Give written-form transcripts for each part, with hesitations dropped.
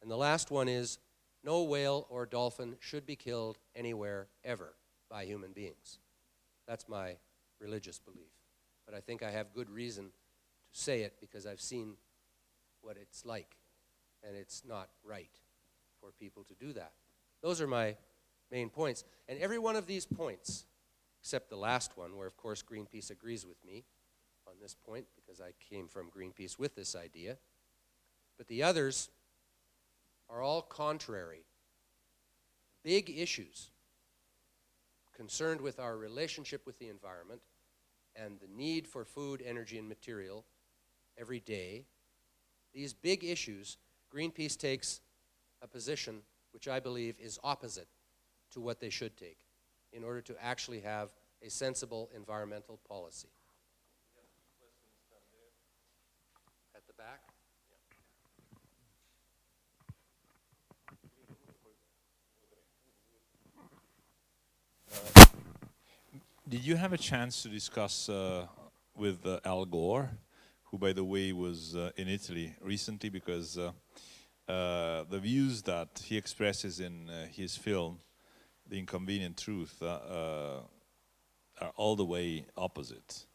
And the last one is, no whale or dolphin should be killed anywhere, ever, by human beings. That's my religious belief. But I think I have good reason to say it because I've seen what it's like, and it's not right for people to do that. Those are my main points. And every one of these points, except the last one, where of course Greenpeace agrees with me on this point because I came from Greenpeace with this idea, but the others are all contrary. Big issues concerned with our relationship with the environment and the need for food, energy, and material every day. These big issues, Greenpeace takes a position which I believe is opposite to what they should take in order to actually have a sensible environmental policy. At the back? Did you have a chance to discuss with Al Gore, who, by the way, was in Italy recently, because the views that he expresses in his film, The Inconvenient Truth, are all the way opposite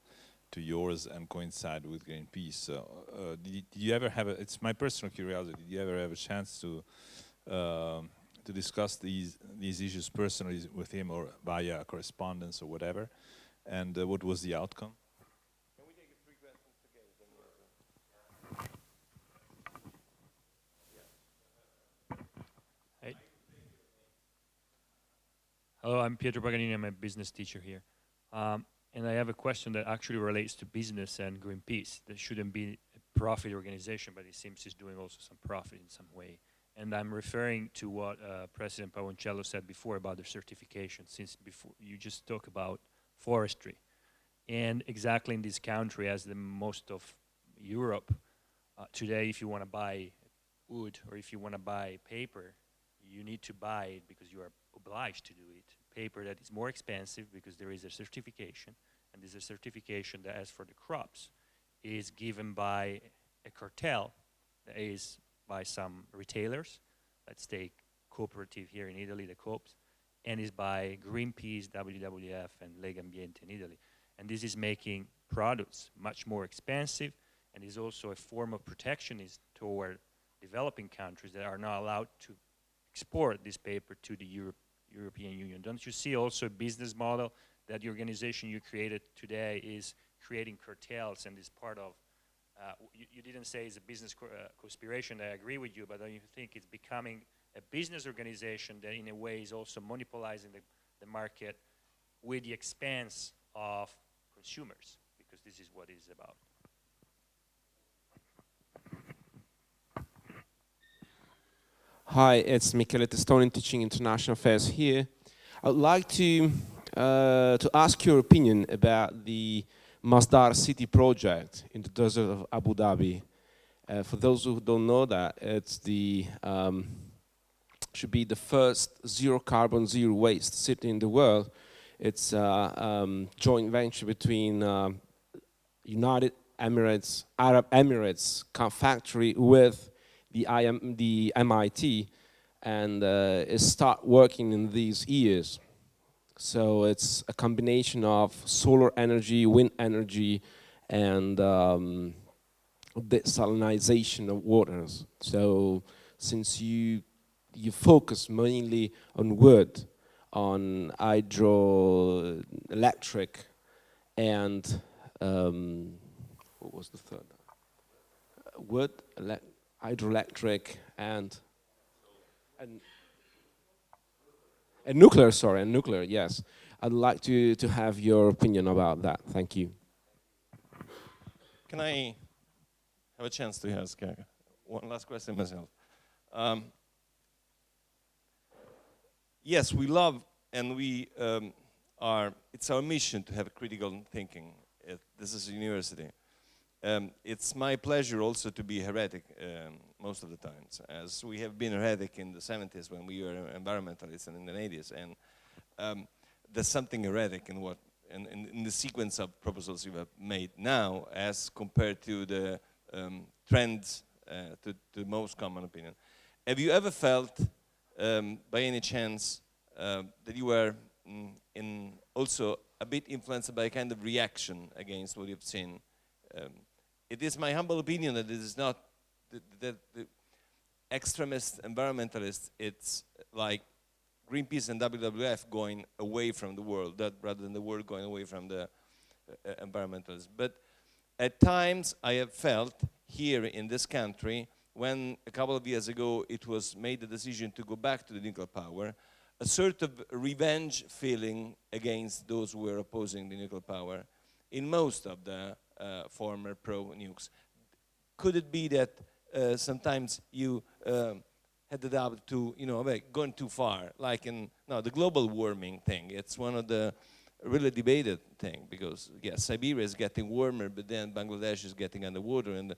to yours and coincide with Greenpeace. So, did you ever have it's my personal curiosity, did you ever have a chance to discuss these issues personally with him or via correspondence or whatever, and what was the outcome? Can we take 3 questions together? Hey. Hello, I'm Pietro Paganini. I'm a business teacher here. And I have a question that actually relates to business and Greenpeace. There shouldn't be a profit organization, but it seems it's doing also some profit in some way. And I'm referring to what President Pavoncello said before about the certification, since before you just talk about forestry. And exactly in this country, as the most of Europe, today if you want to buy wood or if you want to buy paper, you need to buy it because you are obliged to do it. Paper that is more expensive because there is a certification, and this is a certification that, as for the crops, is given by a cartel that is by some retailers. Let's take cooperative here in Italy, the Coops, and is by Greenpeace, WWF, and Lega Ambiente in Italy. And this is making products much more expensive, and is also a form of protectionism toward developing countries that are not allowed to export this paper to the European Union. Don't you see also a business model that the organization you created today is creating cartels and is part of you didn't say it's a business conspiration. I agree with you, but don't you think it's becoming a business organization that in a way is also monopolizing the market with the expense of consumers, because this is what it's about. Hi, it's Michele Testoni, teaching international affairs here. I would like to ask your opinion about the Masdar City project in the desert of Abu Dhabi. For those who don't know that, it's the should be the first zero carbon, zero waste city in the world. It's a joint venture between United Emirates, Arab Emirates factory with the MIT, and it start working in these years. So it's a combination of solar energy, wind energy, and desalinization of waters. So since you focus mainly on wood, on hydroelectric, and what was the third? Wood, hydroelectric, and nuclear, sorry, and nuclear, yes. I'd like to have your opinion about that. Thank you. Can I have a chance to ask one last question myself? Yes, we love, and we it's our mission to have critical thinking. This is a university. It's my pleasure also to be heretic most of the times, as we have been heretic in the 70s when we were environmentalists, and in the 80s. And there's something heretic in what in the sequence of proposals you have made now, as compared to the trends, to the most common opinion. have you ever felt, by any chance, that you were also a bit influenced by a kind of reaction against what you've seen? It is my humble opinion that it is not the extremist environmentalists, it's like Greenpeace and WWF going away from the world, rather than the world going away from the environmentalists. But at times I have felt here in this country, when a couple of years ago it was made the decision to go back to the nuclear power, a sort of revenge feeling against those who were opposing the nuclear power in most of the former pro-nukes. Could it be that sometimes you had the doubt to, going too far, like in the global warming thing? It's one of the really debated thing, because yes, Siberia is getting warmer, but then Bangladesh is getting underwater, and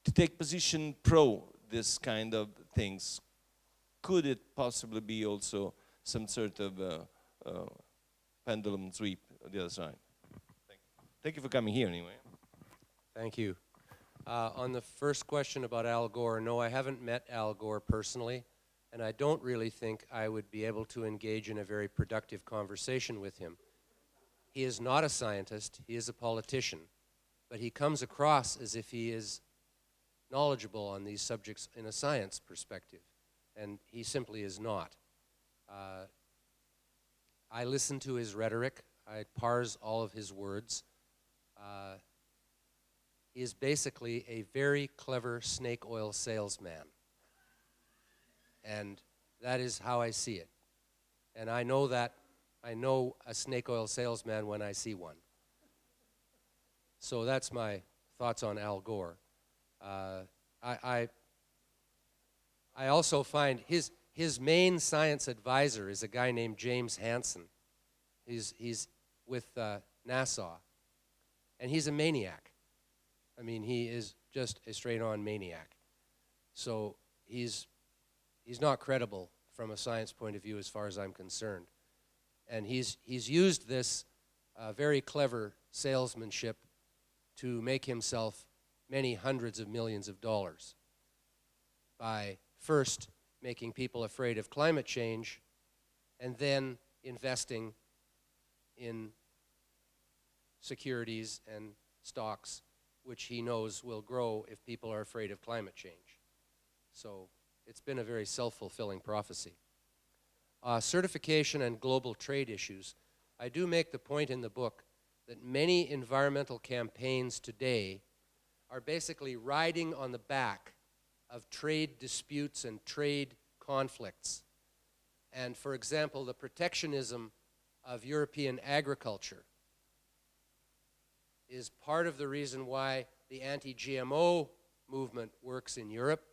to take position pro this kind of things, could it possibly be also some sort of pendulum sweep on the other side? Thank you for coming here anyway. Thank you. On the first question about Al Gore, no, I haven't met Al Gore personally, and I don't really think I would be able to engage in a very productive conversation with him. He is not a scientist, he is a politician, but he comes across as if he is knowledgeable on these subjects in a science perspective, and he simply is not. I listen to his rhetoric, I parse all of his words. He is basically a very clever snake oil salesman. And that is how I see it. And I know a snake oil salesman when I see one. So that's my thoughts on Al Gore. I also find his main science advisor is a guy named James Hansen. He's with NASA, and he's a maniac. I mean, he is just a straight-on maniac. So he's not credible from a science point of view as far as I'm concerned. And he's used this very clever salesmanship to make himself many hundreds of millions of dollars by first making people afraid of climate change and then investing in securities and stocks which he knows will grow if people are afraid of climate change. So it's been a very self-fulfilling prophecy. Certification and global trade issues. I do make the point in the book that many environmental campaigns today are basically riding on the back of trade disputes and trade conflicts. And for example, the protectionism of European agriculture is part of the reason why the anti-GMO movement works in Europe,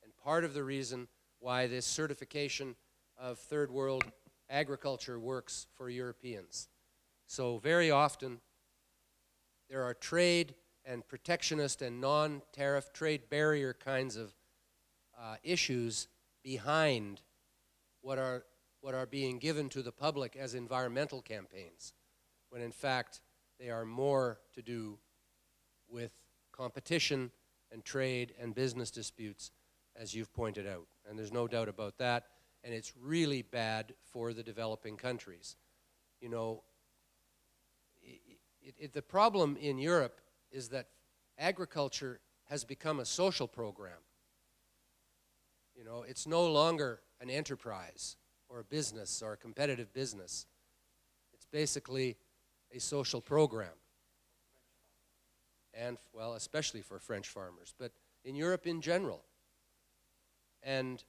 and part of the reason why this certification of third world agriculture works for Europeans. So very often there are trade and protectionist and non-tariff trade barrier kinds of issues behind what are being given to the public as environmental campaigns, when in fact they are more to do with competition and trade and business disputes, as you've pointed out. And there's no doubt about that. And it's really bad for the developing countries. You know, the problem in Europe is that agriculture has become a social program. You know, it's no longer an enterprise or a business or a competitive business. It's basically a social program. And, well, especially for French farmers, but in Europe in general. And